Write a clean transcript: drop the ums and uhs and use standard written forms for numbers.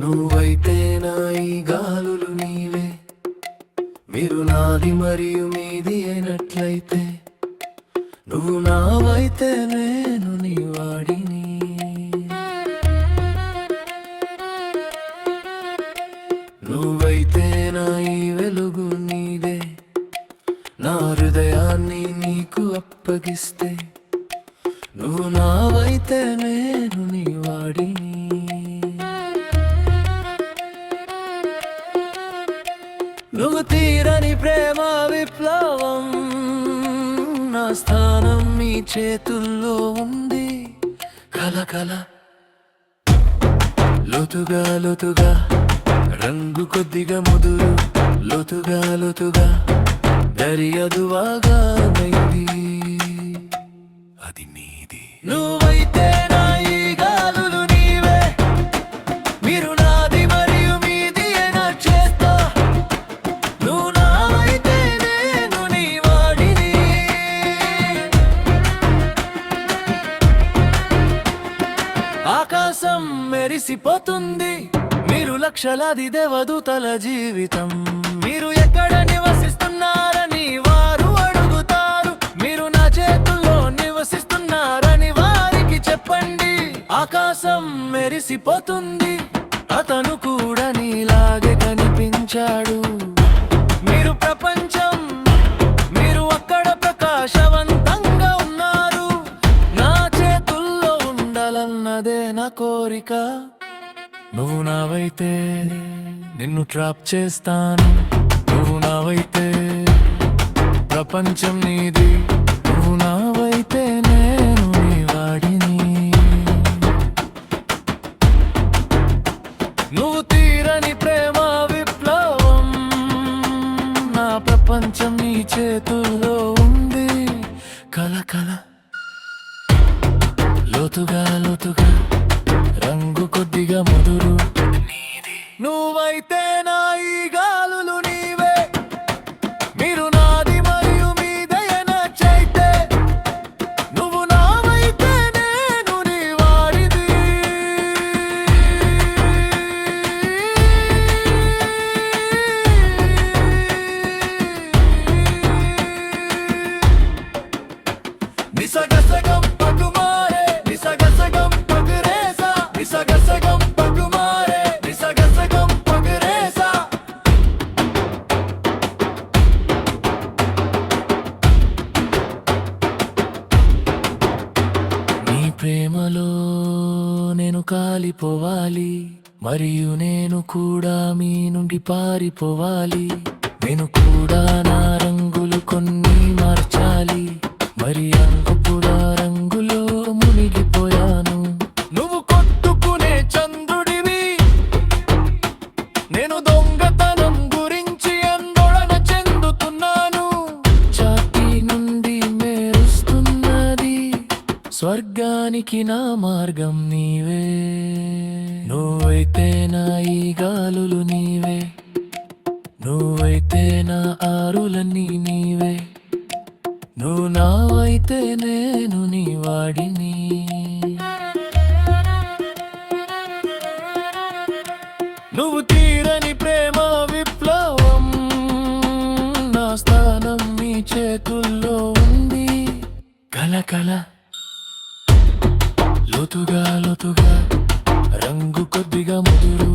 నువ్వైతే నా ఈ గాలులు నీవే, మీరు నాది మరియు మీది అయినట్లయితే, నువ్వు నావైతే నేను నీ వాడిని. నువ్వైతే నా ఈ వెలుగు నీదే, నా హృదయాన్ని నీకు అప్పగిస్తే, నువ్వు నావైతే నేను నీ వాడిని. నువ్వు తీరని ప్రేమ విప్లవం, నా స్థానం నీ చేతుల్లో ఉంది. కల లోతుగా లోతుగా, రంగు కొద్దిగా ముదురు, లోతుగా దరియదువాగా నైది, అది నీది. నువ్వైతే నా ఈ గాలులు నీవే, మీరు నాది మరియు మీది అయినా చేస్తా, నువ్వు నావైతే నేను నీ వాడిని. ఆకాశం మెరిసిపోతుంది, మీరు లక్షలాది దేవదూతల జీవితం. మీరు ఎక్కడ నివసిస్తున్నారని వారు అడుగుతారు, మీరు నా చేతుల్లో నివసిస్తున్నారని వారికి చెప్పండి. ఆకాశం మెరిసిపోతుంది, అతను కూడా నీలాగే కనిపించాడు. మీరు ప్రపంచం, మీరు అక్కడ ప్రకాశవంతంగా ఉన్నారు. నా చేతుల్లో ఉండాలన్నదే నా కోరిక. నువ్వు నావైతే నిన్ను ట్రాప్ చేస్తాను, నువ్వు నావైతే ప్రపంచం నీది, నువ్వు నావైతే నేను నీ వాడిని. నువ్వు తీరని ప్రేమ విప్లవం, నా ప్రపంచం నీ చేతుల్లో ఉంది. కల లోతుగా రంగు కొద్దిగా ముదురు నీది. నువ్వైతే నా ఈ గాలులు నీవే, మీరు నాది మరియు మీదైన చైతే, నువ్వు నావైతే నేను నీ వాడిది. నిసగసగం పగుమారే, నిసగసగం పగురేసా, నిసగసగం పగుమారే, నిసగసగం పగురేసా. నీ ప్రేమలో నేను కాలిపోవాలి, మరియు నేను కూడా మీ నుండి పారిపోవాలి. నేను కూడా నా రంగులు కొన్ని మార్చాలి, మరి అంకుపుడా రంగులో మునిగిపోయాను. నువ్వు కొట్టుకునే చంద్రుడివి, నేను దొంగతనం గురించి ఆందోళన చెందుతున్నాను. చాటి నుండి మెరుస్తున్నది స్వర్గానికి నా మార్గం నీవే. నువ్వైతే నా ఈ గాలులు నీవే, నువ్వైతే నా ఆరులన్నీ నీవే, నువ్వు నావైతే నేను నీ వాడిని. నువ్వు తీరని ప్రేమ విప్లవం, నా స్థానం నీ చేతుల్లో ఉంది. కల లోతుగా రంగు కొద్దిగా ముదురు,